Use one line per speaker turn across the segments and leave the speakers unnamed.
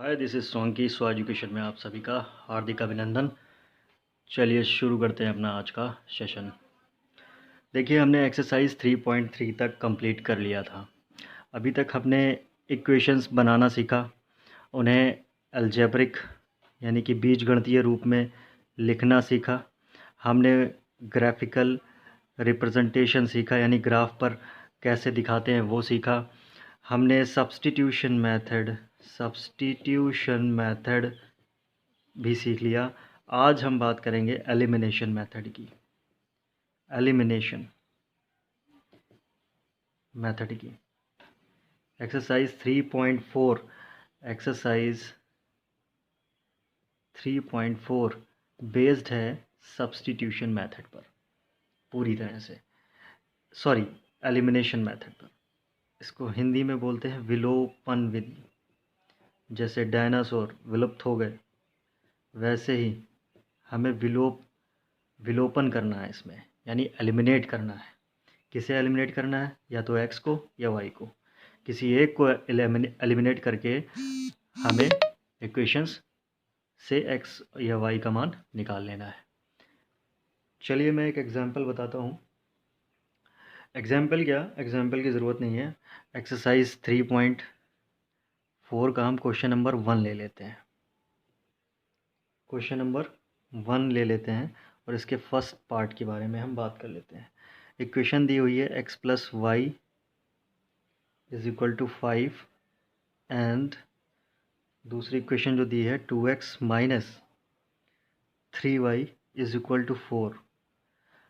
Hi, this is Swanky so education में आप सभी का हार्दिक अभिनंदन। चलिए शुरू करते हैं अपना आज का सेशन। देखिए, हमने एक्सरसाइज 3.3 तक कंप्लीट कर लिया था। अभी तक हमने इक्वेशंस बनाना सीखा, उन्हें अलजेब्रिक यानी कि बीजगणितीय रूप में लिखना सीखा। हमने ग्राफिकल रिप्रेजेंटेशन सीखा, यानी ग्राफ पर कैसे दिखाते हैं वो सीखा। हमने सब्स्टिट्यूशन मेथड भी सीख लिया। आज हम बात करेंगे एलिमिनेशन मेथड की। एलिमिनेशन मेथड की एक्सरसाइज 3.4 बेस्ड है सब्स्टिट्यूशन मेथड पर, पूरी तरह से। सॉरी, एलिमिनेशन मेथड पर। इसको हिंदी में बोलते हैं विलोपन विधि। जैसे डायनासोर विलुप्त हो गए, वैसे ही हमें विलोपन करना है इसमें, यानी एलिमिनेट करना है। किसे एलिमिनेट करना है? या तो एक्स को या वाई को। किसी एक को एलिमिनेट करके हमें इक्वेशंस से एक्स या वाई का मान निकाल लेना है। चलिए मैं एक एग्जांपल बताता हूँ। एग्जांपल की ज़रूरत नहीं है। एक्सरसाइज 3.4 का हम क्वेश्चन नंबर 1 ले लेते हैं। क्वेश्चन नंबर 1 ले लेते हैं और इसके फर्स्ट पार्ट के बारे में हम बात कर लेते हैं। इक्वेशन दी हुई है x + y = 5 एंड दूसरी इक्वेशन जो दी है 2x - 3y = 4।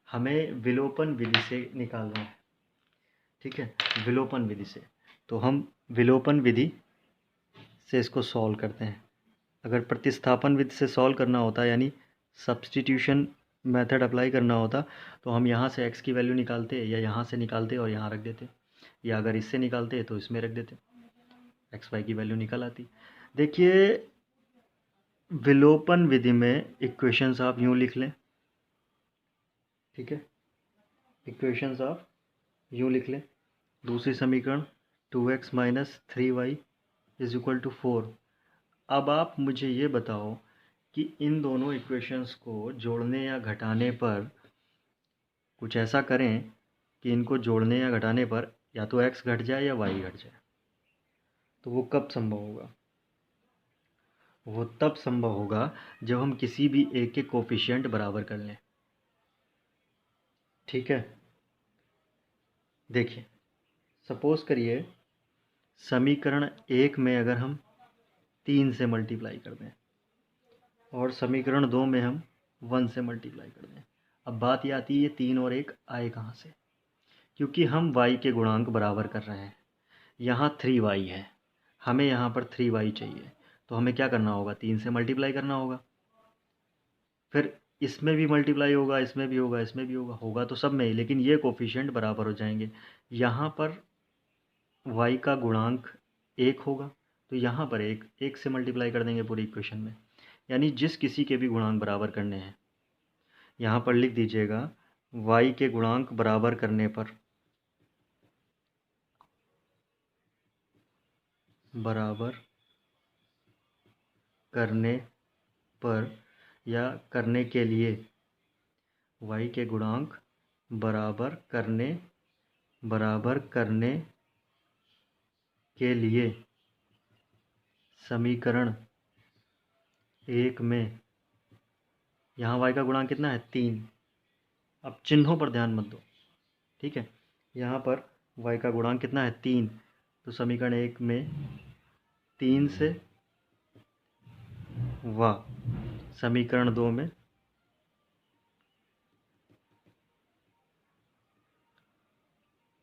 हमें विलोपन विधि से निकालना है, ठीक है, विलोपन विधि से। तो हम विलोपन विधि से इसको सॉल्व करते हैं। अगर प्रतिस्थापन विधि से सॉल्व करना होता, यानी सब्स्टिट्यूशन मेथड अप्लाई करना होता, तो हम यहाँ से x की वैल्यू निकालते या यहाँ से निकालते और यहाँ रख देते, या अगर इससे निकालते तो इसमें रख देते, एक्स वाई की वैल्यू निकल आती। देखिए, विलोपन विधि में इक्वेशंस आप यूँ लिख लें, ठीक है, इक्वेशंस आप यूँ लिख लें। दूसरी समीकरण 2x - 3y = 4। अब आप मुझे ये बताओ कि इन दोनों इक्वेशंस को जोड़ने या घटाने पर कुछ ऐसा करें कि इनको जोड़ने या घटाने पर या तो x घट जाए या y घट जाए। तो वो कब संभव होगा? वो तब संभव होगा जब हम किसी भी एक के कोफिशिएंट बराबर कर लें, ठीक है। देखिए, सपोज करिए समीकरण 1 में अगर हम 3 से मल्टीप्लाई कर दें और समीकरण 2 में हम 1 से मल्टीप्लाई कर दें। अब बात ये आती है 3 और 1 आए कहाँ से? क्योंकि हम y के गुणांक बराबर कर रहे हैं। यहाँ 3y है, हमें यहाँ पर 3y चाहिए, तो हमें क्या करना होगा? 3 से मल्टीप्लाई करना होगा। फिर इसमें भी मल्टीप्लाई होगा, इसमें भी होगा, इसमें भी होगा तो सब में ही, लेकिन ये कोफिशिएंट बराबर हो जाएंगे। यहाँ पर y का गुणांक 1 होगा, तो यहाँ पर एक से मल्टीप्लाई कर देंगे पूरी इक्वेशन में। यानी जिस किसी के भी गुणांक बराबर करने हैं, यहाँ पर लिख दीजिएगा y के गुणांक बराबर करने पर, बराबर करने पर या करने के लिए, y के गुणांक बराबर करने के लिए समीकरण 1 में, यहाँ y का गुणांक कितना है? 3। अब चिन्हों पर ध्यान मत दो, ठीक है। यहाँ पर y का गुणांक कितना है? 3। तो समीकरण 1 में 3 से व समीकरण 2 में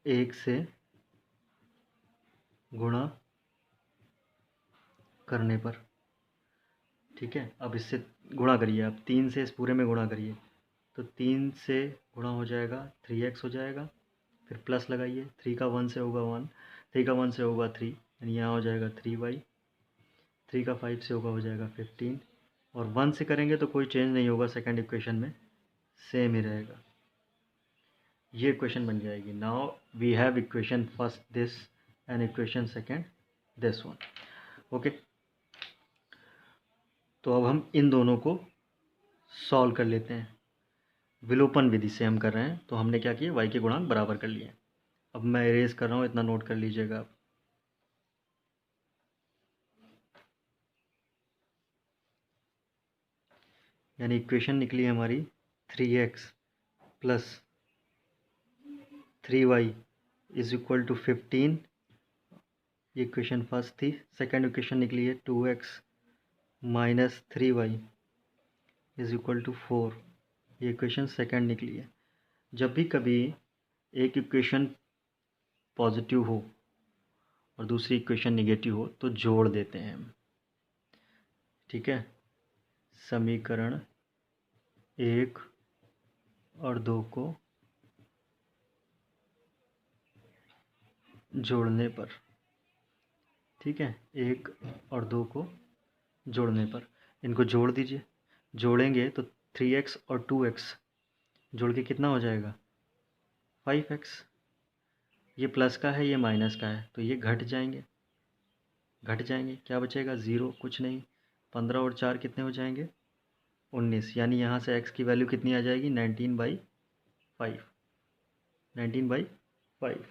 1 से गुणा करने पर, ठीक है। अब इससे गुणा करिए, अब 3 से इस पूरे में गुणा करिए, तो 3 से गुणा हो जाएगा 3x हो जाएगा, फिर प्लस लगाइए, 3 का 1 से होगा 1, 3 का 1 से होगा 3, यानी यहाँ हो जाएगा 3y, 3 का 5 से होगा हो जाएगा 15, और 1 से करेंगे तो कोई चेंज नहीं होगा, सेकंड इक्वेशन में सेम ही रहेगा। ये इक्वेशन बन जाएगी। Now we have equation first this and equation second this one, okay. तो अब हम इन दोनों को सॉल्व कर लेते हैं। विलोपन विधि से हम कर रहे हैं, तो हमने क्या किया, y के गुणांक बराबर कर लिए। अब मैं इरेज कर रहा हूँ, इतना नोट कर लीजिएगा आप। यानी इक्वेशन निकली हमारी 3x plus 3y is equal to 15। ये इक्वेशन फर्स्ट थी। सेकंड इक्वेशन निकली है 2x minus 3y is equal to 4। ये इक्वेशन सेकंड निकली है। जब भी कभी एक इक्वेशन पॉजिटिव हो और दूसरी इक्वेशन निगेटिव हो तो जोड़ देते हैं हम। ठीक है, समीकरण 1 और 2 को जोड़ने पर, ठीक है, 1 और 2 को जोड़ने पर इनको जोड़ दीजिए। जोड़ेंगे तो 3x और 2x जोड़ के कितना हो जाएगा, 5x। ये प्लस का है, ये माइनस का है, तो ये घट जाएंगे। क्या बचेगा, 0, कुछ नहीं। 15 और 4 कितने हो जाएंगे, 19। यानी यहाँ से x की वैल्यू कितनी आ जाएगी, 19/5। 19/5।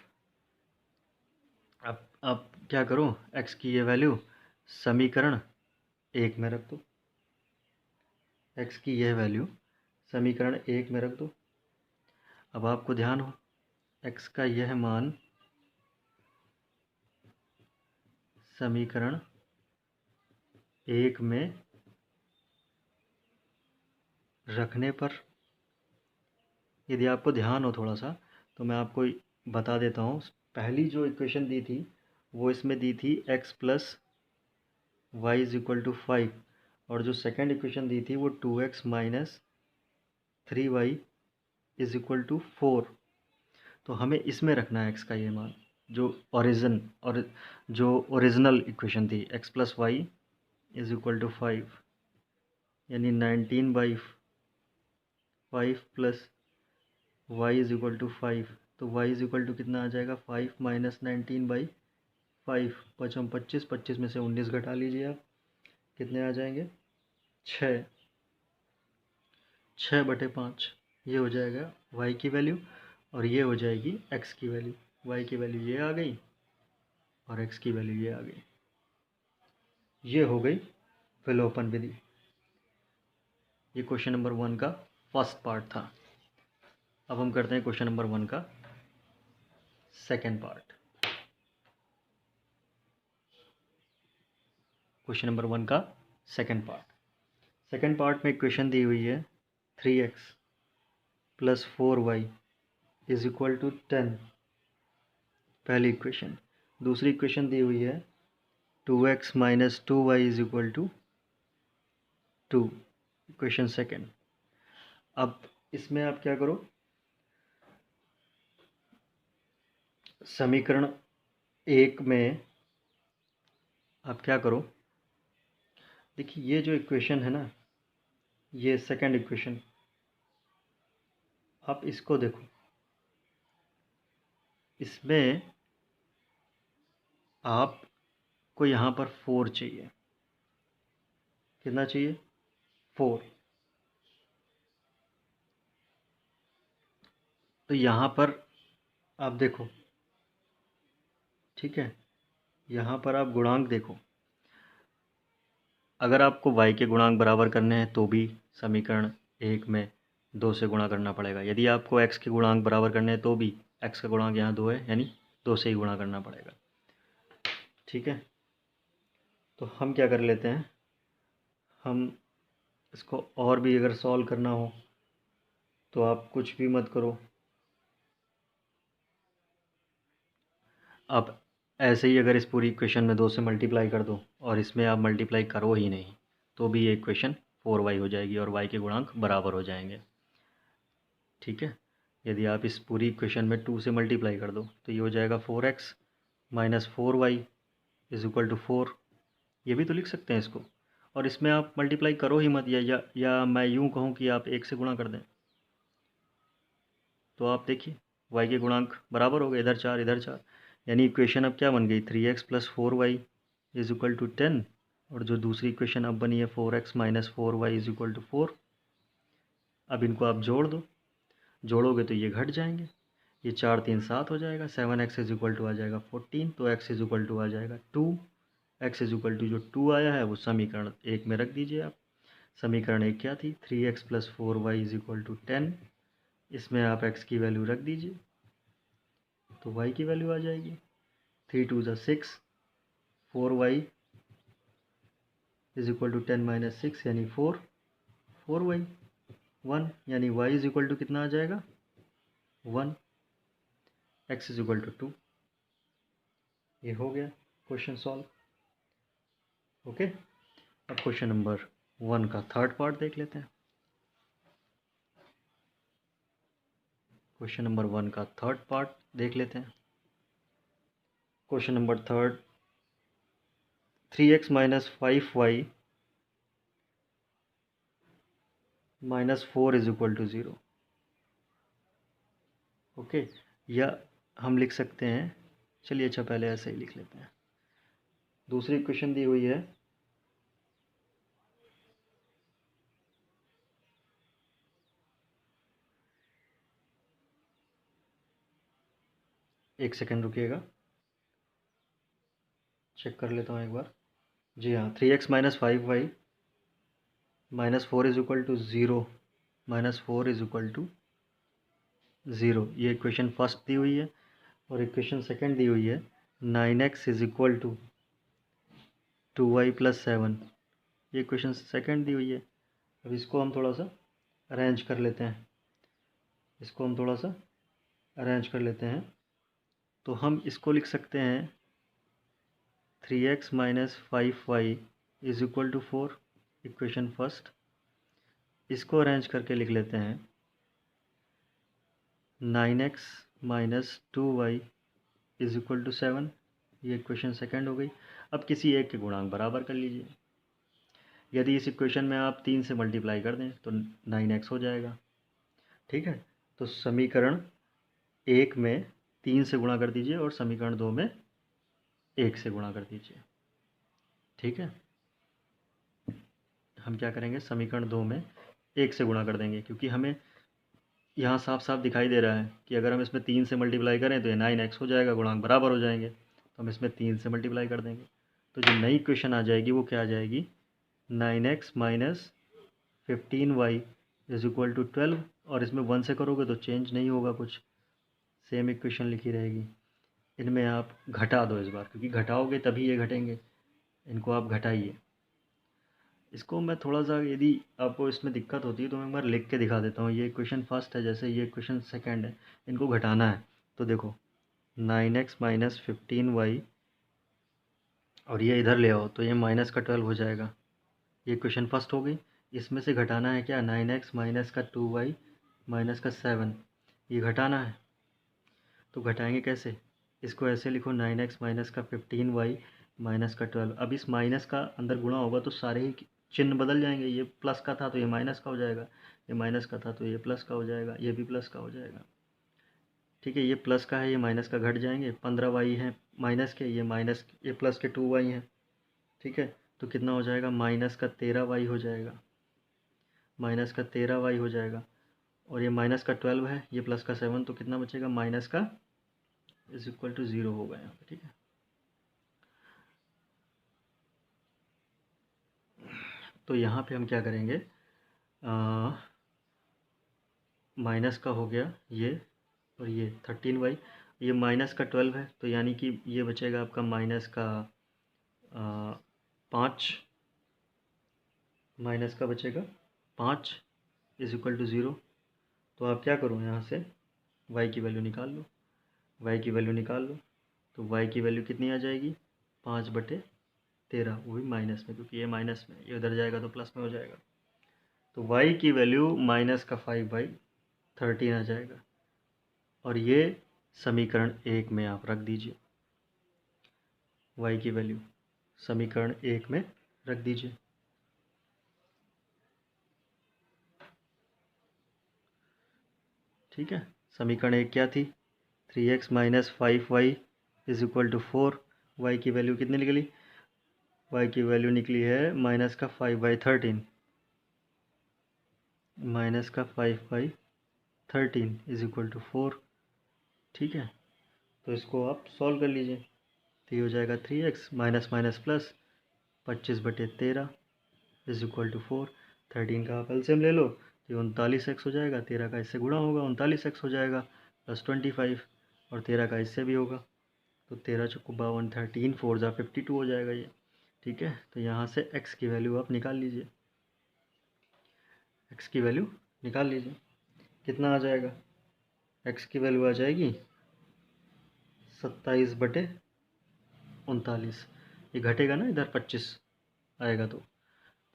अब क्या करो, x की ये वैल्यू समीकरण 1 में रख दो। x की यह वैल्यू समीकरण 1 में रख दो। अब आपको ध्यान हो, x का यह मान समीकरण 1 में रखने पर, यदि आपको ध्यान हो थोड़ा सा, तो मैं आपको बता देता हूँ। पहली जो इक्वेशन दी थी वो इसमें दी थी x plus Y is equal to 5, और जो सेकंड इक्वेशन दी थी वो 2x minus 3y is equal to 4। तो हमें इसमें रखना है x का ये मान, जो ओरिजिनल इक्वेशन थी, x plus Y is equal to 5, यानी 19/5 plus y is equal to 5। तो y इज इक्वल टू कितना आ जाएगा, 5 माइनस 19/5। 25 25 में से 19 घटा लीजिए आप, कितने आ जाएंगे, 6। 6/5 ये हो जाएगा y की वैल्यू, और ये हो जाएगी x की वैल्यू। y की वैल्यू ये आ गई और x की वैल्यू ये आ गई। ये हो गई विलोपन विधि। ये क्वेश्चन नंबर 1 का फर्स्ट पार्ट था। अब हम करते हैं क्वेश्चन नंबर 1 का सेकेंड पार्ट। क्वेश्चन नंबर 1 का सेकेंड पार्ट में इक्वेशन दी हुई है 3x plus 4y is equal to 10, पहली इक्वेशन। दूसरी इक्वेशन दी हुई है 2x minus 2y is equal to 2, equation second. अब इसमें आप क्या करो, समीकरण 1 में आप क्या करो, देखिए ये जो इक्वेशन है ना, ये सेकंड इक्वेशन, आप इसको देखो। इसमें आपको यहाँ पर 4 चाहिए। कितना चाहिए, 4। तो यहाँ पर आप देखो, ठीक है, यहाँ पर आप गुणांक देखो। अगर आपको y के गुणांक बराबर करने हैं तो भी समीकरण 1 में 2 से गुणा करना पड़ेगा। यदि आपको x के गुणांक बराबर करने हैं तो भी x का गुणांक यहाँ 2 है, यानी 2 से ही गुणा करना पड़ेगा। ठीक है, तो हम क्या कर लेते हैं, हम इसको और भी अगर सॉल्व करना हो तो आप कुछ भी मत करो, आप ऐसे ही अगर इस पूरी इक्वेशन में 2 से मल्टीप्लाई कर दो और इसमें आप मल्टीप्लाई करो ही नहीं, तो भी ये इक्वेशन 4y हो जाएगी और y के गुणांक बराबर हो जाएंगे। ठीक है, यदि आप इस पूरी इक्वेशन में 2 से मल्टीप्लाई कर दो तो ये हो जाएगा 4x minus 4y is equal to 4। ये भी तो लिख सकते हैं इसको, और इसमें आप मल्टीप्लाई करो ही मत, या मैं यूँ कहूँ कि आप 1 से गुणा कर दें। तो आप देखिए y के गुणांक बराबर हो गए, इधर 4 इधर 4, यानी इक्वेशन अब क्या बन गई, 3x plus 4y is equal to 10। और जो दूसरी इक्वेशन अब बनी है 4x minus 4y is equal to 4, अब इनको आप जोड़ दो, जोड़ोगे तो ये घट जाएंगे, ये 4 3 7 हो जाएगा, 7x इज इक्वल टू आ जाएगा 14, तो x इज इक्वल टू आ जाएगा 2। x इज इक्वल टू जो 2 आया है वो समीकरण 1 में रख दीजिए आप। समीकरण 1 क्या थी, 3x plus 4y is equal to 10, इसमें आप x की वैल्यू रख दीजिए तो y की वैल्यू आ जाएगी 3 2 6, 4y is equal to 10 minus 6 यानी 4, 4y 1 यानी y इज इक्वल टू कितना आ जाएगा 1, x इज इक्वल टू 2। ये हो गया क्वेश्चन सॉल्व। ओके, अब क्वेश्चन नंबर 1 का थर्ड पार्ट देख लेते हैं। क्वेश्चन नंबर 1 का थर्ड पार्ट देख लेते हैं। Question number third, 3x minus 5y minus 4 is equal to 0। Okay, या हम लिख सकते हैं, चलिए अच्छा पहले ऐसे ही लिख लेते हैं। दूसरी इक्वेशन दी हुई है एक सेकेंड रुकिएगा, चेक कर लेता हूँ एक बार। जी हाँ, 3x minus 5y minus 4 is equal to 0, minus 4 is equal to 0, ये इक्वेशन फर्स्ट दी हुई है। और इक्वेशन सेकंड दी हुई है 9x is equal to 2y plus 7, ये इक्वेशन सेकंड दी हुई है। अब इसको हम थोड़ा सा अरेंज कर लेते हैं, इसको हम थोड़ा सा अरेंज कर लेते हैं। तो हम इसको लिख सकते हैं 3x minus 5y is equal to 4, equation first. इसको अरेंज करके लिख लेते हैं 9x minus 2y is equal to 7, ये इक्वेशन सेकंड हो गई। अब किसी एक के गुणांक बराबर कर लीजिए। यदि इस इक्वेशन में आप 3 से मल्टीप्लाई कर दें तो 9x हो जाएगा। ठीक है, तो समीकरण 1 में 3 से गुणा कर दीजिए और समीकरण 2 में 1 से गुणा कर दीजिए। ठीक है, हम क्या करेंगे, समीकरण 2 में 1 से गुणा कर देंगे, क्योंकि हमें यहाँ साफ साफ दिखाई दे रहा है कि अगर हम इसमें 3 से मल्टीप्लाई करें तो ये 9x हो जाएगा, गुणांक बराबर हो जाएंगे। तो हम इसमें 3 से मल्टीप्लाई कर देंगे, तो जो नई इक्वेशन आ जाएगी वो क्या आ जाएगी, 9x minus 15y is equal to 12, और इसमें 1 से करोगे तो चेंज नहीं होगा कुछ, सेम इक्वेशन लिखी रहेगी। इनमें आप घटा दो इस बार, क्योंकि घटाओगे तभी ये घटेंगे, इनको आप घटाइए। इसको मैं थोड़ा सा, यदि आपको इसमें दिक्कत होती है तो मैं एक बार लिख के दिखा देता हूँ। ये इक्वेशन फर्स्ट है, जैसे ये इक्वेशन सेकंड है, इनको घटाना है। तो देखो 9x माइनस 15y, और ये इधर ले आओ तो ये माइनस का 12 हो जाएगा, ये इक्वेशन फर्स्ट हो गई। इसमें से घटाना है क्या, 9x माइनस का 2y माइनस का 7, ये घटाना है। तो घटाएंगे कैसे, इसको ऐसे लिखो 9x माइनस का 15y माइनस का 12। अब इस माइनस का अंदर गुणा होगा तो सारे ही चिन्ह बदल जाएंगे, ये प्लस का था तो ये माइनस का हो जाएगा, ये माइनस का था तो ये प्लस का हो जाएगा, ये भी प्लस का हो जाएगा। ठीक है, ये प्लस का है, ये माइनस का घट जाएंगे, 15y है माइनस के, ये माइनस, ये प्लस के 2y हैं। ठीक है, तो कितना हो जाएगा, माइनस का 13y हो जाएगा, माइनस का 13y हो जाएगा। और ये माइनस का 12 है, ये प्लस का 7, तो कितना बचेगा, माइनस का इज इक्वल टू 0 होगा यहाँ पे। ठीक है, तो यहाँ पे हम क्या करेंगे, माइनस का हो गया ये, और ये 13y, ये माइनस का 12 है, तो यानी कि ये बचेगा आपका माइनस का 5, माइनस का बचेगा 5 इज इक्वल टू 0। तो आप क्या करो, यहाँ से y की वैल्यू निकाल लो, y की वैल्यू निकाल लो, तो y की वैल्यू कितनी आ जाएगी, 5/13, वो भी माइनस में, क्योंकि ये माइनस में, ये उधर जाएगा तो प्लस में हो जाएगा। तो y की वैल्यू माइनस का 5/13 आ जाएगा, और ये समीकरण 1 में आप रख दीजिए, y की वैल्यू समीकरण 1 में रख दीजिए। ठीक है, समीकरण 1 क्या थी, 3x minus 5y is equal to 4, y की वैल्यू कितनी निकली, y की वैल्यू निकली है माइनस का 5/13, माइनस का 5/13 इज इक्वल टू 4। ठीक है, तो इसको आप सॉल्व कर लीजिए। तो ये हो जाएगा 3x minus minus plus 25/13 is equal to 4। 13 का आप एलसीएम ले लो तो 39x हो जाएगा, 13 का इससे गुणा होगा 39x हो जाएगा प्लस 25, और 13 का इससे भी होगा तो 13 चौको 52, 13 4 जा 52 हो जाएगा ये। ठीक है, तो यहाँ से x की वैल्यू आप निकाल लीजिए, x की वैल्यू निकाल लीजिए, कितना आ जाएगा, x की वैल्यू आ जाएगी 27/39। ये घटेगा ना इधर 25 आएगा तो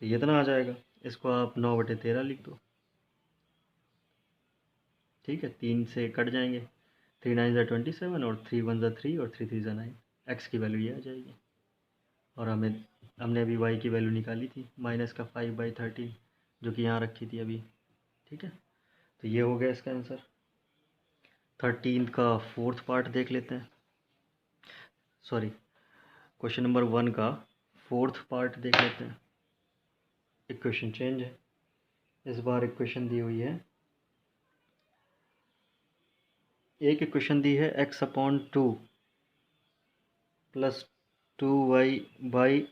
ये इतना आ जाएगा। इसको आप 9/13 लिख दो। ठीक है, 3 से कट जाएंगे, 3 9 ज़ा 27 और 3 1 ज़ा 3 और 3 3 ज़ा 9। एक्स की वैल्यू ये आ जाएगी। और हमने अभी वाई की वैल्यू निकाली थी माइनस का 5/13 जो कि यहाँ रखी थी अभी। ठीक है, तो ये हो गया इसका आंसर। 13 का फोर्थ पार्ट देख लेते हैं, सॉरी क्वेश्चन नंबर 1 का फोर्थ पार्ट देख लेते हैं। इक्वेशन चेंज है, इस बार इक्वेशन दी हुई है, एक इक्वेशन दी है x/2 plus 2y/3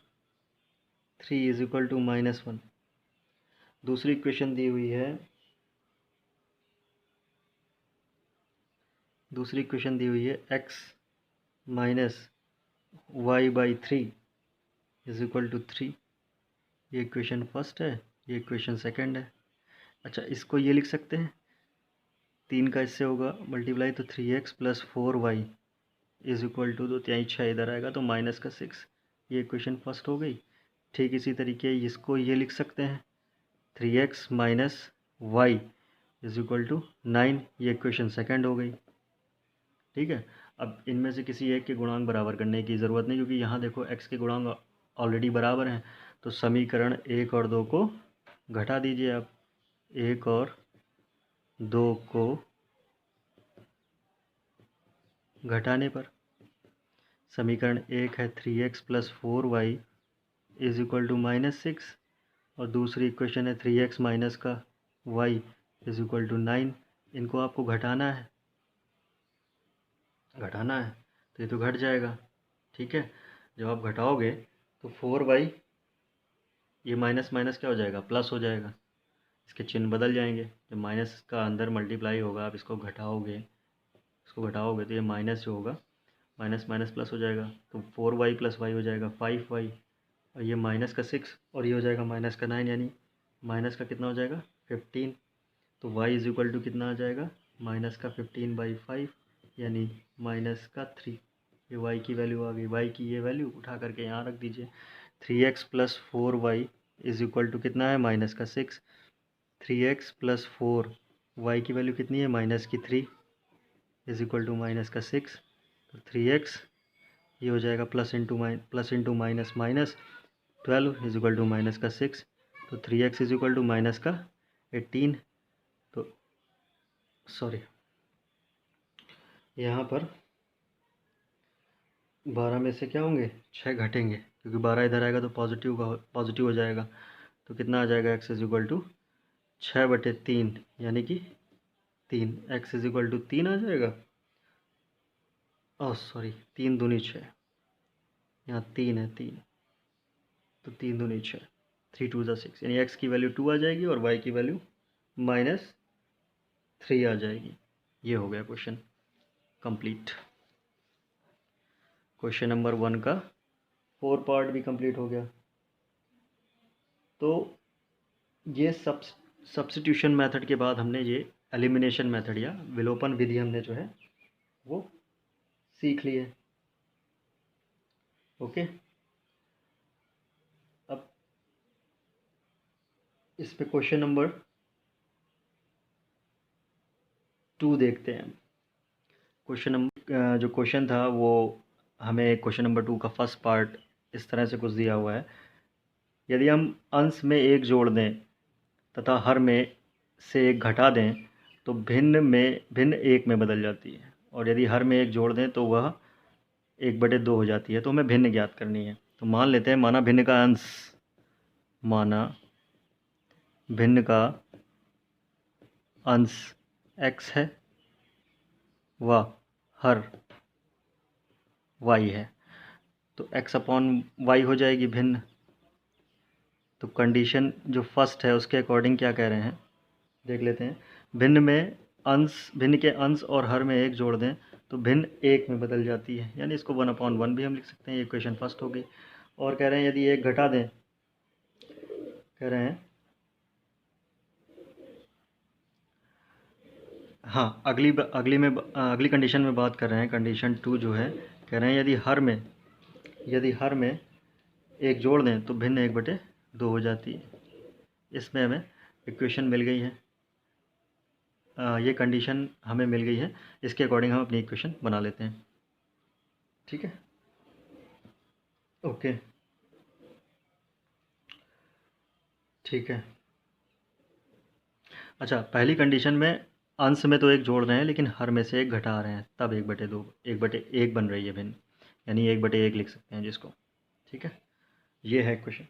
is equal to -1। दूसरी इक्वेशन दी हुई है, x minus y/3 is equal to 3। ये इक्वेशन फर्स्ट है, ये इक्वेशन सेकंड है। अच्छा, इसको ये लिख सकते हैं, 3 का इससे होगा मल्टीप्लाई तो 3x plus 4y is equal to, 2 3 6 इधर आएगा तो -6। ये इक्वेशन फर्स्ट हो गई। ठीक इसी तरीके इसको ये लिख सकते हैं, 3x minus Y is equal to 9। ये इक्वेशन सेकंड हो गई। ठीक है, अब इनमें से किसी एक के गुणांक बराबर करने की ज़रूरत नहीं, क्योंकि यहाँ देखो x के गुणांक ऑलरेडी बराबर हैं। तो समीकरण 1 और 2 को घटा दीजिए आप, 1 और 2 को घटाने पर समीकरण 1 है 3x plus 4y is equal to -6, और दूसरी इक्वेशन है 3x माइनस का y इज इक्वल टू 9। इनको आपको घटाना है, तो ये तो घट जाएगा। ठीक है, जब आप घटाओगे तो 4y, ये माइनस माइनस क्या हो जाएगा, प्लस हो जाएगा। इसके चिन्ह बदल जाएंगे, जब माइनस का अंदर मल्टीप्लाई होगा, आप इसको घटाओगे तो ये माइनस जो होगा, माइनस माइनस प्लस हो जाएगा, तो 4y प्लस वाई हो जाएगा 5y, और ये माइनस का 6 और ये हो जाएगा माइनस का 9, यानी माइनस का कितना हो जाएगा 15। तो y इज इक्वल टू कितना आ जाएगा, माइनस का 15/5 यानी माइनस का 3। ये y की वैल्यू आ गई। y की ये वैल्यू उठा करके यहाँ रख दीजिए। 3x plus 4y is equal to कितना है, माइनस का 6। 3x प्लस 4 y की वैल्यू कितनी है, माइनस की 3 इज इक्वल टू माइनस का 6। तो 3x ये हो जाएगा plus into minus minus 12 is equal to minus का 6। तो 3x is equal to minus का 18। तो सॉरी, यहाँ पर 12 में से क्या होंगे, 6 घटेंगे, क्योंकि 12 इधर आएगा तो पॉजिटिव हो जाएगा। तो कितना आ जाएगा, x इज इक्वल टू 6/3 यानी कि 3। x इज इक्वल टू 3 आ जाएगा। ओह सॉरी, 3 दूनी 6, यहाँ 3 है, 3, तो 3 दूनी 6, 3 2 ज़ा 6, यानी x की वैल्यू 2 आ जाएगी और y की वैल्यू -3 आ जाएगी। ये हो गया क्वेश्चन कंप्लीट। क्वेश्चन नंबर 1 का 4 पार्ट भी कंप्लीट हो गया। तो ये सब्स्टिट्यूशन मेथड के बाद हमने ये एलिमिनेशन मेथड या विलोपन विधि हमने जो है वो सीख ली है। ओके, अब इस पे क्वेश्चन नंबर 2 देखते हैं। जो क्वेश्चन था वो हमें क्वेश्चन नंबर 2 का फर्स्ट पार्ट इस तरह से कुछ दिया हुआ है, यदि हम अंश में 1 जोड़ दें तथा हर में से 1 घटा दें तो भिन्न 1 में बदल जाती है, और यदि हर में 1 जोड़ दें तो वह 1/2 हो जाती है। तो हमें भिन्न ज्ञात करनी है। तो मान लेते हैं माना भिन्न का अंश, माना भिन्न का अंश x है व हर y है, तो x अपॉन y हो जाएगी भिन्न। तो कंडीशन जो फर्स्ट है उसके अकॉर्डिंग क्या कह रहे हैं देख लेते हैं। भिन्न में अंश, भिन्न के अंश और हर में एक जोड़ दें तो भिन्न एक में बदल जाती है, यानी इसको 1/1 भी हम लिख सकते हैं। ये इक्वेशन फर्स्ट हो गई। और कह रहे हैं यदि एक घटा दें, कह रहे हैं हाँ, अगली कंडीशन में बात कर रहे हैं। कंडीशन 2 जो है, कह रहे हैं यदि हर में एक जोड़ दें तो भिन्न 1/2 हो जाती है। इसमें हमें इक्वेशन मिल गई है, ये कंडीशन हमें मिल गई है। इसके अकॉर्डिंग हम अपनी इक्वेशन बना लेते हैं। ठीक है, ओके, ठीक है। अच्छा, पहली कंडीशन में अंश में तो एक जोड़ रहे हैं लेकिन हर में से एक घटा रहे हैं, तब 1/2 1/1 बन रही है भिन्न, यानी 1/1 लिख सकते हैं जिसको। ठीक है, ये है क्वेश्चन।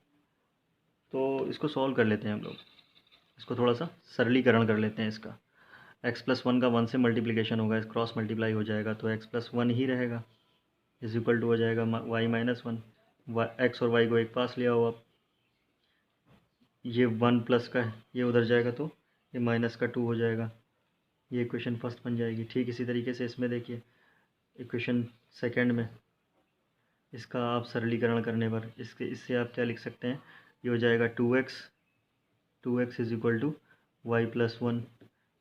तो इसको सॉल्व कर लेते हैं हम लोग। इसको थोड़ा सा सरलीकरण कर लेते हैं इसका। x+1 का 1 से मल्टीप्लिकेशन होगा, इस क्रॉस मल्टीप्लाई हो जाएगा तो x+1 ही रहेगा, इज इक्वल टू हो जाएगा y-1। एक्स और y को एक पास लिया हो आप, ये 1 प्लस का है, ये उधर जाएगा तो ये माइनस का 2 हो जाएगा। ये इक्वेशन फर्स्ट बन जाएगी। ठीक इसी तरीके से इसमें देखिए इक्वेशन सेकंड में, इसका आप सरलीकरण करने पर इससे आप क्या लिख सकते हैं, ये हो जाएगा 2x is equal to y+1,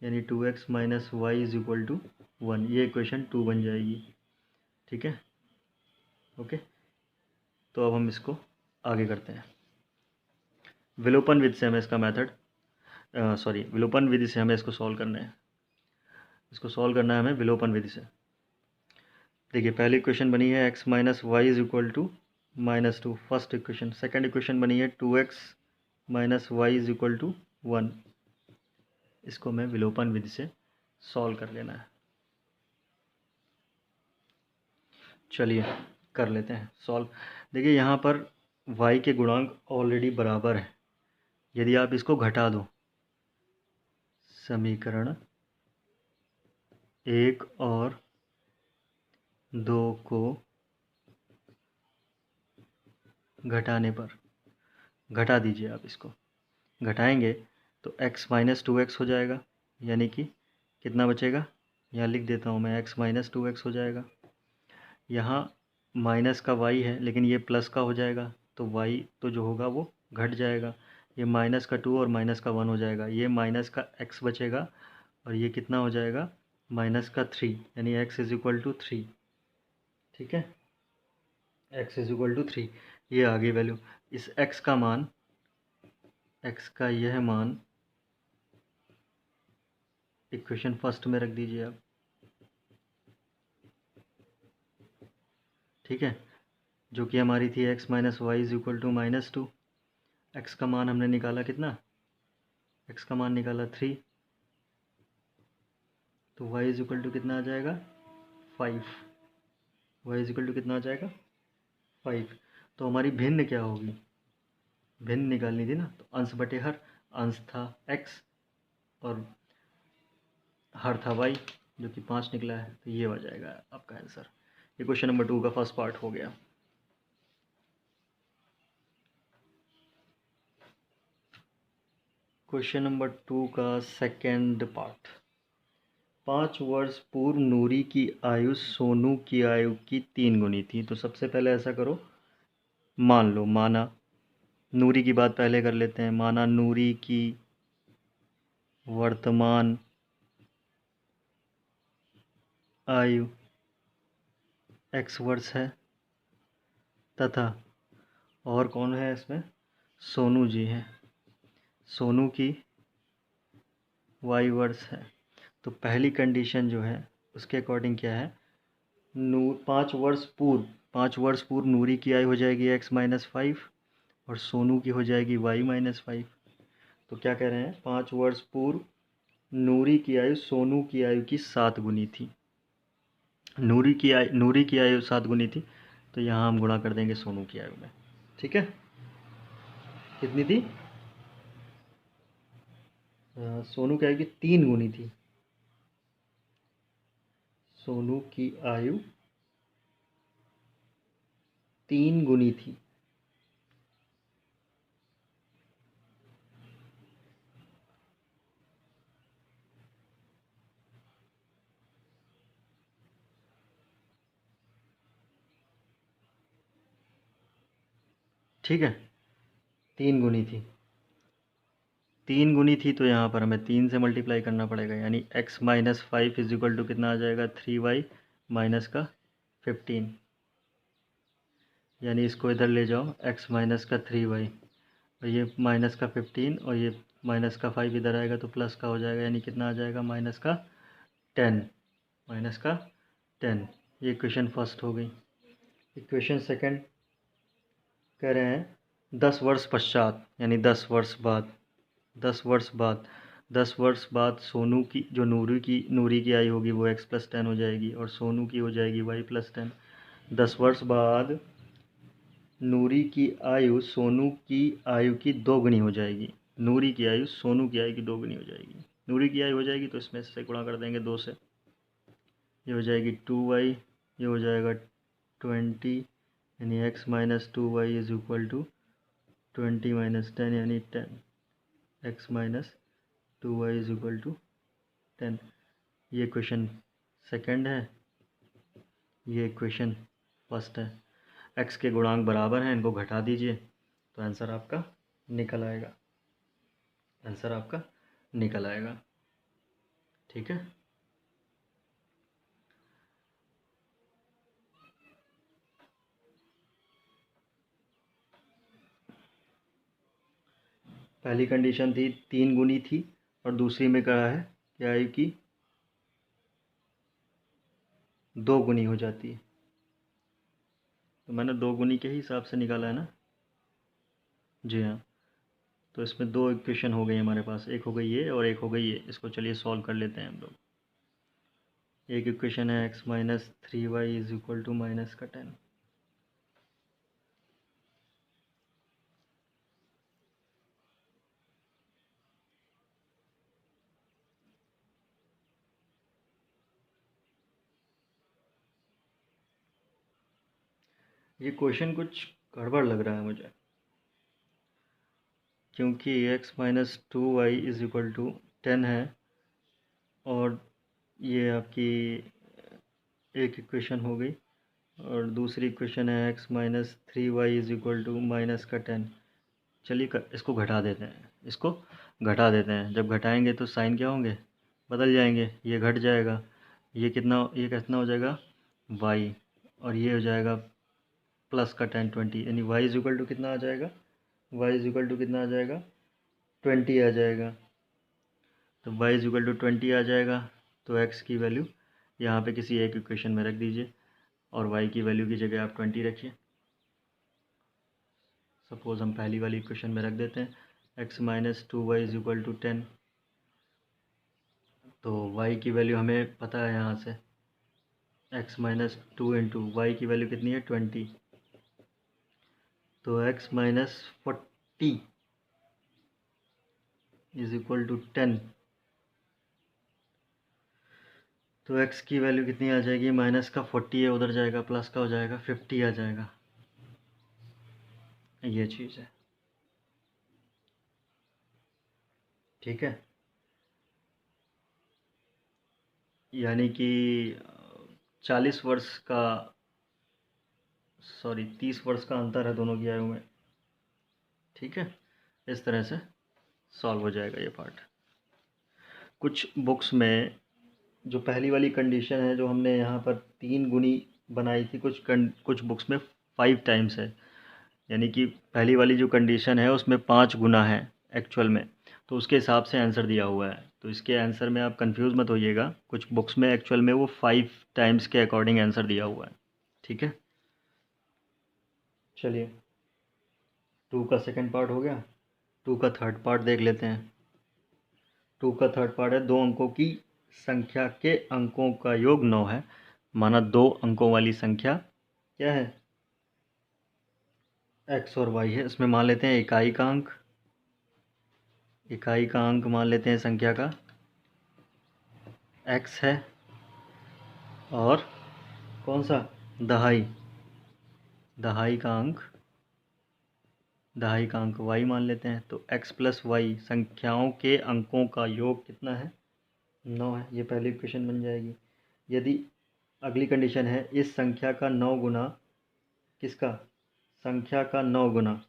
यानी 2x minus Y is equal to 1। ये इक्वेशन 2 बन जाएगी। ठीक है, ओके। तो अब हम इसको आगे करते हैं। विलोपन विधि से हमें इसका मेथड विलोपन विधि से हमें इसको सॉल्व करना है। इसको सॉल्व करना है हमें विलोपन विधि से। देखिए पहली इक्वेशन बनी है x minus Y is equal to -2, first equation. Second equation बनी है 2x minus Y is equal to 1। इसको हमें विलोपन विधि से सॉल्व कर लेना है। चलिए कर लेते हैं सॉल्व। देखिए यहाँ पर y के गुणांक ऑलरेडी बराबर है। यदि आप इसको घटा दो, समीकरण 1 और 2 को घटाने पर, घटा दीजिए आप इसको, घटाएंगे तो x माइनस 2x हो जाएगा, यानी कि कितना बचेगा, यहाँ लिख देता हूँ मैं, x माइनस 2x हो जाएगा। यहाँ माइनस का y है लेकिन ये प्लस का हो जाएगा, तो y तो जो होगा वो घट जाएगा। ये माइनस का 2 और माइनस का 1 हो जाएगा, ये माइनस का x बचेगा और ये कितना हो जाएगा, माइनस का 3, यानी x इज इक्वल टू 3। ठीक है, x इज इक्वल टू 3, ये आ गई वैल्यू। इस x का मान, x का यह मान इक्वेशन फर्स्ट में रख दीजिए आप। ठीक है, जो कि हमारी थी x minus Y is equal to -2। x का मान हमने निकाला कितना, x का मान निकाला 3, तो y इज इक्वल टू कितना आ जाएगा, 5। y इज इक्वल टू कितना आ जाएगा, 5। तो हमारी भिन्न क्या होगी, भिन्न निकालनी थी ना, तो अंश बटे हर, अंश था x और हर था y, जो कि 5 निकला है, तो ये हो जाएगा आपका आंसर। ये क्वेश्चन नंबर 2 का फर्स्ट पार्ट हो गया। क्वेश्चन नंबर 2 का सेकेंड पार्ट। 5 वर्ष पूर्व नूरी की आयु सोनू की आयु की 3 गुनी थी। तो सबसे पहले ऐसा करो, मान लो, माना नूरी की बात पहले कर लेते हैं। माना नूरी की वर्तमान आयु x वर्ष है तथा और कौन है इसमें, सोनू जी हैं, सोनू की y वर्ष है। तो पहली कंडीशन जो है उसके अकॉर्डिंग क्या है, 5 वर्ष पूर्व नूरी की आयु हो जाएगी x माइनस 5 और सोनू की हो जाएगी y माइनस 5। तो क्या कह रहे हैं, 5 वर्ष पूर्व नूरी की आयु सोनू की आयु की 7 गुनी थी। नूरी की आयु 7 गुनी थी, तो यहाँ हम गुणा कर देंगे सोनू की आयु में। ठीक है, कितनी थी? सोनू की आयु की 3 गुनी थी। सोनू की आयु 3 गुनी थी। ठीक है, 3 गुनी थी। 3 गुनी थी तो यहाँ पर हमें 3 से मल्टीप्लाई करना पड़ेगा, यानी x minus 5 is equal to कितना आ जाएगा? 3y माइनस का 15। यानी इसको इधर ले जाओ, x माइनस का 3y और ये माइनस का 15 और ये माइनस का 5 इधर आएगा तो प्लस का हो जाएगा, यानी कितना आ जाएगा? माइनस का 10। माइनस का 10। ये इक्वेशन फर्स्ट हो गई। इक्वेशन सेकंड कह रहे हैं 10 वर्ष पश्चात, यानी 10 वर्ष बाद, 10 वर्ष बाद, 10 वर्ष बाद सोनू की जो नूरी की आयु होगी वो x प्लस 10 हो जाएगी और सोनू की हो जाएगी y प्लस 10। 10 वर्ष बाद नूरी की आयु सोनू की आयु की 2 गुनी हो जाएगी। नूरी की आयु सोनू की आयु की 2 गुनी हो जाएगी। नूरी की आयु हो जाएगी तो इसमें से गुणा कर देंगे 2 से, ये हो जाएगी 2y, ये हो जाएगा 20, यानी x minus 2y is equal to 20 minus 10 यानी 10। x minus 2y is equal to 10। ये क्वेश्चन सेकंड है, ये क्वेश्चन फर्स्ट है। x के गुणांक बराबर हैं, इनको घटा दीजिए तो आंसर आपका निकल आएगा। आंसर आपका निकल आएगा। ठीक है, पहली कंडीशन थी 3 गुनी थी और दूसरी में कहा है कि आयु की 2 गुनी हो जाती है। तो मैंने 2 गुनी के ही हिसाब से निकाला है ना। जी हाँ, तो इसमें 2 इक्वेशन हो गई हमारे पास, एक हो गई ये और एक हो गई ये। इसको चलिए सॉल्व कर लेते हैं हम लोग। एक इक्वेशन है x minus 3y is equal to minus का 10। ये क्वेश्चन कुछ गड़बड़ लग रहा है मुझे, क्योंकि x minus 2y is equal to 10 है और ये आपकी एक इक्वेशन हो गई और दूसरी इक्वेशन है x minus 3y is equal to minus का 10। चलिए इसको घटा देते हैं, इसको घटा देते हैं। जब घटाएंगे तो साइन क्या होंगे? बदल जाएंगे, ये घट जाएगा, ये कितना हो जाएगा? y, और ये हो जाएगा प्लस का 10 20, यानी y इज इक्वल टू कितना आ जाएगा? y इज इक्वल टू कितना आ जाएगा? 20 आ जाएगा। तो y इज इक्वल टू 20 आ जाएगा तो x की वैल्यू यहाँ पे किसी एक इक्वेशन में रख दीजिए और y की वैल्यू की जगह आप 20 रखिए। सपोज़ हम पहली वाली इक्वेशन में रख देते हैं x minus 2y is equal to 10। तो y की वैल्यू हमें पता है यहाँ से, x माइनस 2 इंटू वाई की वैल्यू कितनी है? 20। तो x minus 40 is equal to 10। तो x की वैल्यू कितनी आ जाएगी? माइनस का 40 है, उधर जाएगा प्लस का हो जाएगा 50 आ जाएगा। ये चीज़ है। ठीक है, यानी कि 40 वर्ष का, सॉरी 30 वर्ष का अंतर है दोनों की आयु में। ठीक है, इस तरह से सॉल्व हो जाएगा ये पार्ट। कुछ बुक्स में जो पहली वाली कंडीशन है जो हमने यहाँ पर 3 गुनी बनाई थी, कुछ बुक्स में 5 टाइम्स है। यानी कि पहली वाली जो कंडीशन है उसमें 5 गुना है एक्चुअल में, तो उसके हिसाब से आंसर दिया हुआ है। तो इसके आंसर में आप कंफ्यूज मत होइएगा, कुछ बुक्स में एक्चुअल में वो 5 टाइम्स के अकॉर्डिंग आंसर दिया हुआ है। ठीक है, चलिए 2 का सेकंड पार्ट हो गया, 2 का थर्ड पार्ट देख लेते हैं। 2 का थर्ड पार्ट है 2 अंकों की संख्या के अंकों का योग 9 है। माना 2 अंकों वाली संख्या क्या है? एक्स और वाई है, इसमें मान लेते हैं इकाई का अंक, इकाई का अंक मान लेते हैं संख्या का एक्स है, और कौन सा, दहाई, दहाई का अंक, दहाई का अंक वाई मान लेते हैं। तो एक्स प्लस वाई संख्याओं के अंकों का योग कितना है, 9 है। ये पहली इक्वेशन बन जाएगी। यदि अगली कंडीशन है इस संख्या का 9 गुना, किसका, संख्या का 9 गुना,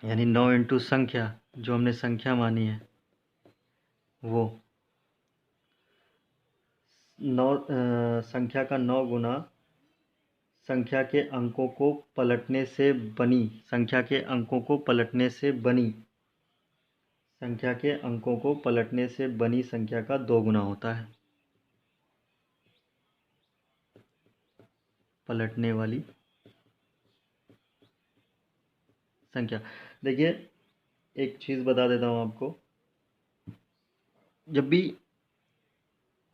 यानी 9 इंटू संख्या, जो हमने संख्या मानी है वो 9, संख्या का 9 गुना संख्या के अंकों को पलटने से बनी, संख्या के अंकों को पलटने से बनी, संख्या के अंकों को पलटने से बनी संख्या का 2 गुना होता है, पलटने वाली संख्या। देखिए एक चीज़ बता देता हूँ आपको, जब भी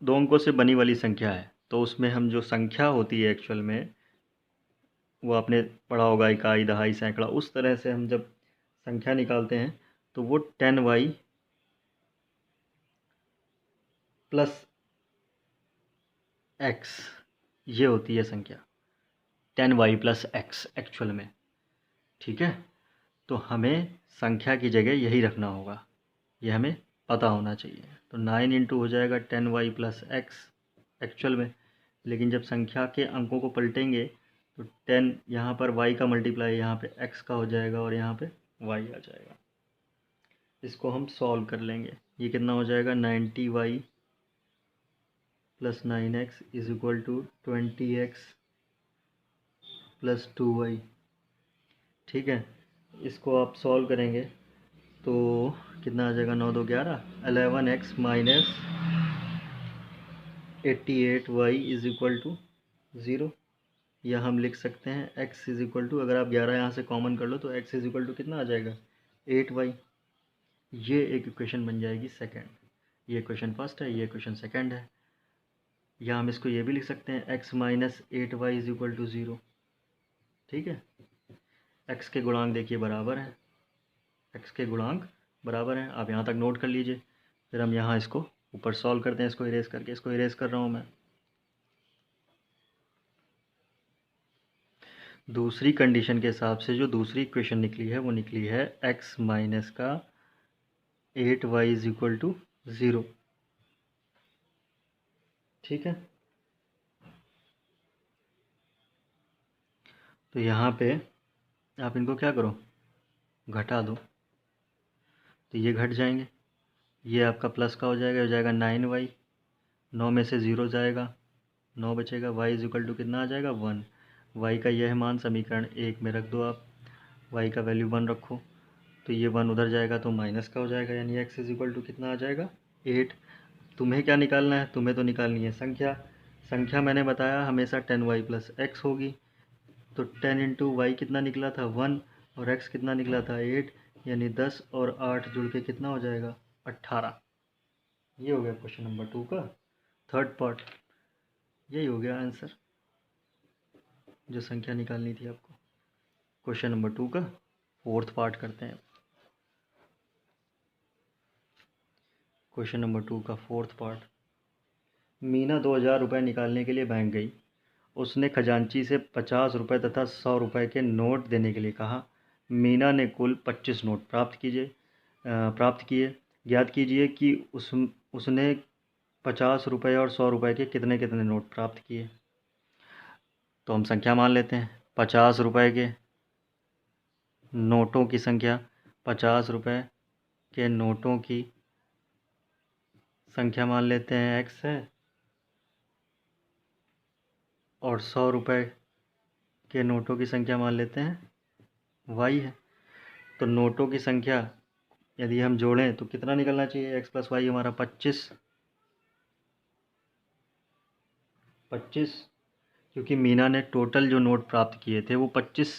2 अंकों से बनी वाली संख्या है तो उसमें हम जो संख्या होती है एक्चुअल में, वो आपने पढ़ा होगा इकाई, दहाई, सैकड़ा, उस तरह से हम जब संख्या निकालते हैं तो वो 10y प्लस एक्स, ये होती है संख्या 10y प्लस एक्स एक्चुअल में। ठीक है, तो हमें संख्या की जगह यही रखना होगा, ये हमें पता होना चाहिए। तो 9 इंटू हो जाएगा 10y प्लस एक्स एक्चुअल में, लेकिन जब संख्या के अंकों को पलटेंगे तो 10 यहाँ पर y का मल्टीप्लाई यहाँ पे x का हो जाएगा और यहाँ पे y आ जाएगा। इसको हम सॉल्व कर लेंगे, ये कितना हो जाएगा, 90y plus 9x is equal to 20x plus 2y। ठीक है, इसको आप सॉल्व करेंगे तो कितना आ जाएगा, 9 2 11, 11x minus 88y is equal to 0। या हम लिख सकते हैं x इज इक्वल टू, अगर आप 11 यहाँ से कॉमन कर लो तो x इज इक्वल टू कितना आ जाएगा, 8y। ये एक इक्वेशन बन जाएगी सेकंड, ये इक्वेशन फर्स्ट है, ये इक्वेशन सेकंड है। या हम इसको ये भी लिख सकते हैं x minus 8y is equal to 0। ठीक है, x के गुणांक देखिए बराबर हैं, x के गुणांक बराबर हैं, आप यहाँ तक नोट कर लीजिए। फिर हम यहाँ इसको ऊपर सॉल्व करते हैं, इसको इरेज करके, इसको इरेज कर रहा हूँ मैं। दूसरी कंडीशन के हिसाब से जो दूसरी इक्वेशन निकली है वो निकली है x माइनस का 8y इज इक्वल टू 0। ठीक है, तो यहाँ पे आप इनको क्या करो, घटा दो, तो ये घट जाएंगे, ये आपका प्लस का हो जाएगा 9y, 9 में से 0 जाएगा, 9 बचेगा, y इज इक्वल टू कितना आ जाएगा, 1। y का यह मान समीकरण 1 में रख दो आप, y का वैल्यू 1 रखो, तो ये 1 उधर जाएगा तो माइनस का हो जाएगा, यानी x इज इक्वल टू कितना आ जाएगा, 8। तुम्हें क्या निकालना है, तुम्हें तो निकालनी है संख्या। संख्या मैंने बताया हमेशा 10y प्लस एक्स होगी, तो 10 इंटू वाई कितना निकला था, 1, और x कितना निकला था, 8, यानी 10 और 8 जुड़ के कितना हो जाएगा, 18। ये हो गया क्वेश्चन नंबर 2 का थर्ड पार्ट, यही हो गया आंसर जो संख्या निकालनी थी आपको। क्वेश्चन नंबर 2 का फोर्थ पार्ट करते हैं। क्वेश्चन नंबर 2 का फोर्थ पार्ट। मीना 2000 रुपये निकालने के लिए बैंक गई। उसने खजांची से 50 रुपये तथा 100 रुपये के नोट देने के लिए कहा। मीना ने कुल 25 नोट प्राप्त किए। ज्ञात कीजिए कि उसने 50 रुपये और 100 रुपये के कितने कितने नोट प्राप्त किए। तो हम संख्या मान लेते हैं, 50 रुपये के नोटों की संख्या, 50 रुपये के नोटों की संख्या मान लेते हैं x है, और 100 रुपये के नोटों की संख्या मान लेते हैं y है। तो नोटों की संख्या यदि हम जोड़ें तो कितना निकलना चाहिए, x प्लस वाई हमारा 25, क्योंकि मीना ने टोटल जो नोट प्राप्त किए थे वो 25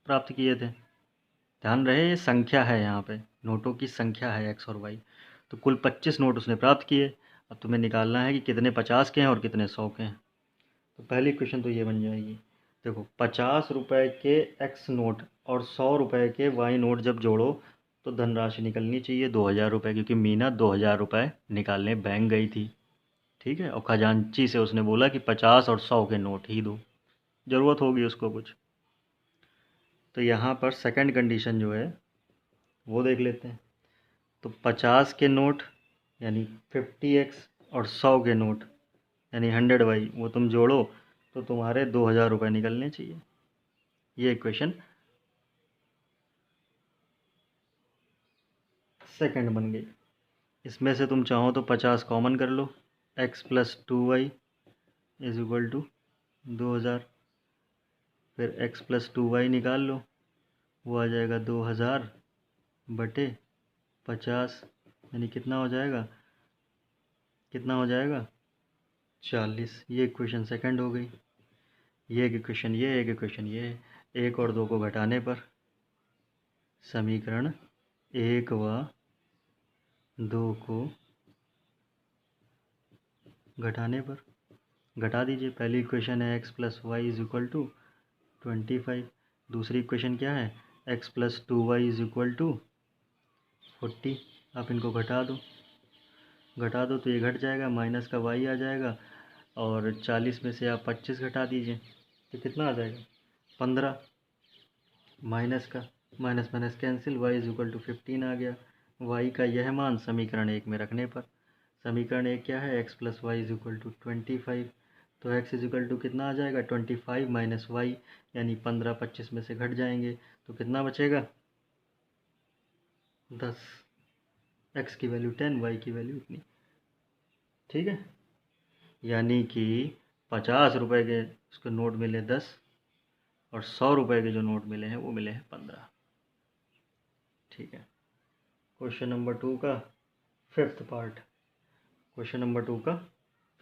प्राप्त किए थे। ध्यान रहे ये संख्या है, यहाँ पे नोटों की संख्या है x और y। तो कुल 25 नोट उसने प्राप्त किए। अब तुम्हें निकालना है कि कितने 50 के हैं और कितने 100 के हैं। तो पहली क्वेश्चन तो ये बन जाएगी। देखो 50 रुपए के एक्स नोट और 100 रुपए के वाई नोट जब जोड़ो तो धनराशि निकलनी चाहिए 2000 रुपये, क्योंकि मीना 2000 रुपये निकालने बैंक गई थी। ठीक है, और खजांची से उसने बोला कि 50 और 100 के नोट ही दो, ज़रूरत होगी उसको कुछ। तो यहाँ पर सेकंड कंडीशन जो है वो देख लेते हैं। तो 50 के नोट यानी 50x और 100 के नोट यानी 100y, वो तुम जोड़ो तो तुम्हारे 2000 रुपये निकलने चाहिए। ये इक्वेशन सेकंड बन गई। इसमें से तुम चाहो तो 50 कॉमन कर लो, x+2y इज इक्वल टू 2000। फिर x+2y निकाल लो, वो आ जाएगा 2000 बटे 50, यानी कितना हो जाएगा, कितना हो जाएगा 40। ये इक्वेशन सेकंड हो गई। ये एक इक्वेशन ये, एक इक्वेशन ये, एक और दो को घटाने पर समीकरण एक व दो को घटाने पर घटा दीजिए। पहली इक्वेशन है x+y इज इक्वल टू 25। दूसरी इक्वेशन क्या है, x+2y इज इक्वल टू 40। आप इनको घटा दो तो ये घट जाएगा, माइनस का y आ जाएगा, और 40 में से आप 25 घटा दीजिए तो कितना आ जाएगा 15। माइनस का minus minus cancel, y is equal to 15 आ गया। y का यह मान समीकरण एक में रखने पर, समीकरण एक क्या है, x+y इज इक्वल टू 25। तो x इज इक्वल टू कितना आ जाएगा 25 माइनस y, यानी 15 25 में से घट जाएंगे तो कितना बचेगा 10। x की वैल्यू 10, y की वैल्यू इतनी। ठीक है, यानी कि 50 रुपये के उसके नोट मिले 10 और 100 रुपये के जो नोट मिले हैं वो मिले हैं 15। ठीक है, क्वेश्चन नंबर 2 का फिफ्थ पार्ट, क्वेश्चन नंबर 2 का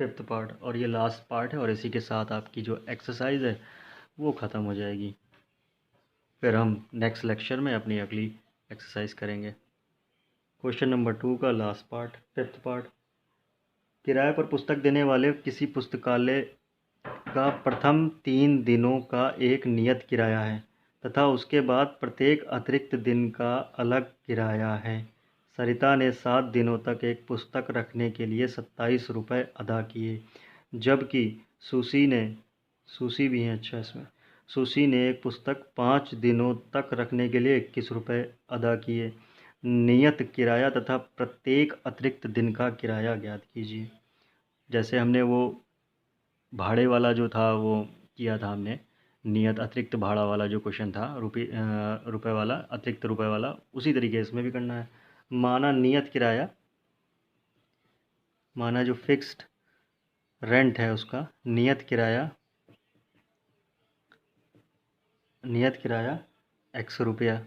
फिफ्थ पार्ट, और ये लास्ट पार्ट है, और इसी के साथ आपकी जो एक्सरसाइज है वो ख़त्म हो जाएगी। फिर हम नेक्स्ट लेक्चर में अपनी अगली एक्सरसाइज करेंगे। क्वेश्चन नंबर 2 का लास्ट पार्ट, फिफ्थ पार्ट। किराए पर पुस्तक देने वाले किसी पुस्तकालय का प्रथम 3 दिनों का एक नियत किराया है तथा उसके बाद प्रत्येक अतिरिक्त दिन का अलग किराया है। सरिता ने 7 दिनों तक एक पुस्तक रखने के लिए 27 रुपये अदा किए, जबकि सुशी भी है, अच्छा इसमें, सुशी ने एक पुस्तक 5 दिनों तक रखने के लिए 21 रुपये अदा किए। नियत किराया तथा प्रत्येक अतिरिक्त दिन का किराया ज्ञात कीजिए। जैसे हमने वो भाड़े वाला जो था वो किया था हमने, नियत अतिरिक्त भाड़ा वाला जो क्वेश्चन था, रुपए वाला, अतिरिक्त रुपए वाला, उसी तरीके इसमें भी करना है। माना नियत किराया, माना जो फिक्स्ड रेंट है उसका नियत किराया x रुपया,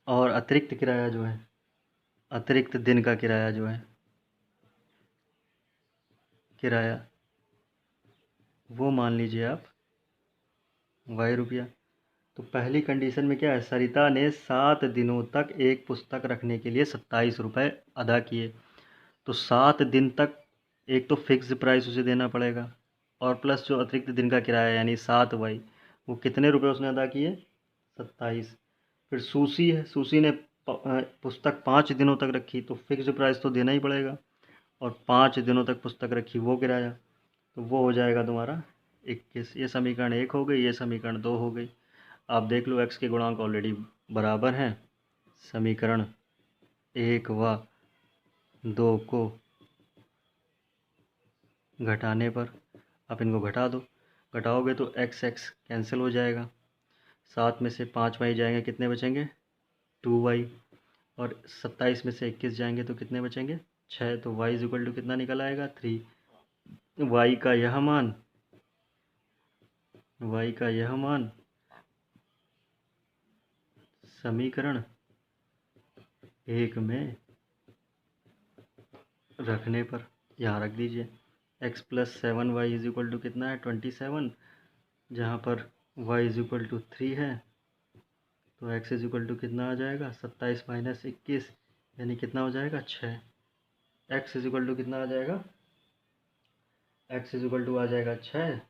और अतिरिक्त किराया जो है, अतिरिक्त दिन का किराया जो है किराया, वो मान लीजिए आप y रुपया। तो पहली कंडीशन में क्या है, सरिता ने 7 दिनों तक एक पुस्तक रखने के लिए 27 रुपये अदा किए। तो 7 दिन तक एक तो फिक्स प्राइस उसे देना पड़ेगा, और प्लस जो अतिरिक्त दिन का किराया यानी 7y, वो कितने रुपए उसने अदा किए 27। फिर सुशी ने पुस्तक 5 दिनों तक रखी, तो फिक्स प्राइस तो देना ही पड़ेगा, और 5 दिनों तक पुस्तक रखी वो किराया, तो वो हो जाएगा तुम्हारा 21। ये समीकरण 1 हो गई, ये समीकरण 2 हो गई। आप देख लो x के गुणांक ऑलरेडी बराबर हैं। समीकरण 1 व 2 को घटाने पर, आप इनको घटा दो, घटाओगे तो x कैंसिल हो जाएगा, 7 में से 5y जाएंगे, कितने बचेंगे 2y, और 27 में से 21 जाएंगे तो कितने बचेंगे 6। तो y इज इक्वल टू कितना निकल आएगा 3। y का यह मान समीकरण 1 में रखने पर यहाँ रख दीजिए। x+7y इज इक्वल टू कितना है 27, जहाँ पर y इज इक्वल टू 3 है, तो x इज इक्वल टू कितना आ जाएगा 27 माइनस 21, यानी कितना हो जाएगा 6। x इज इक्वल टू कितना आ जाएगा, x इज इक्वल टू आ जाएगा 6,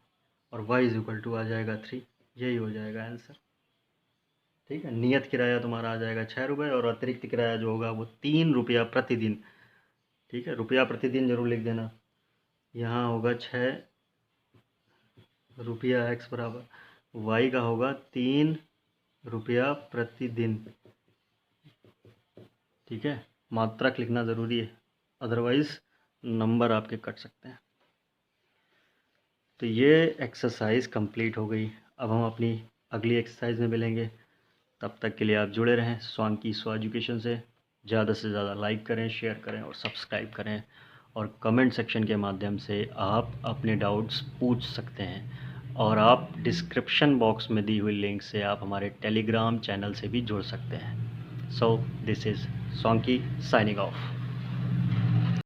और y इज इक्वल टू आ जाएगा 3। यही हो जाएगा आंसर। ठीक है, नियत किराया तुम्हारा आ जाएगा 6 रुपये और अतिरिक्त किराया जो होगा वो 3 रुपया प्रतिदिन। ठीक है, रुपया प्रतिदिन जरूर लिख देना। यहाँ होगा 6 रुपया x बराबर y का होगा 3 रुपया प्रतिदिन। ठीक है, मात्रक लिखना ज़रूरी है, अदरवाइज़ नंबर आपके कट सकते हैं। तो ये एक्सरसाइज कंप्लीट हो गई। अब हम अपनी अगली एक्सरसाइज में मिलेंगे। तब तक के लिए आप जुड़े रहें स्वांकी स्व एजुकेशन से। ज़्यादा से ज़्यादा लाइक करें, शेयर करें और सब्सक्राइब करें। और कमेंट सेक्शन के माध्यम से आप अपने डाउट्स पूछ सकते हैं। और आप डिस्क्रिप्शन बॉक्स में दी हुई लिंक से आप हमारे टेलीग्राम चैनल से भी जुड़ सकते हैं। So this is Swanky signing of.